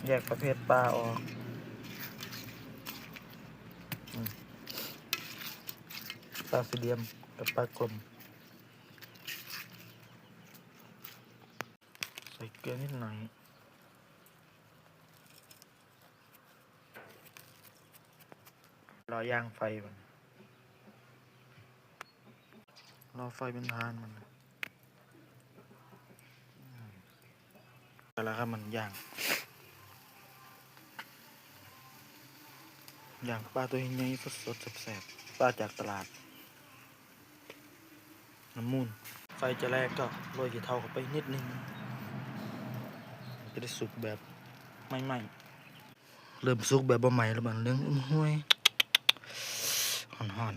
แยกประเภทปลาออกปลาสีเหลี่ยมกับปลากลมใส่เกลือนิดหน่อยรอย่างไฟมันรอไฟเป็นทานมันแล้วครับมันย่างปลาตัวใหญ่สดๆแซ่บๆปลาจากตลาดน้ำมูลไฟจะแรกก็โรยขี้เถ้าเข้าไปนิดนึงจะได้สุกแบบไม่ไหม้เริ่มสุกแบบบ่ไหม้แล้วมันเรื่องห้วยห่อน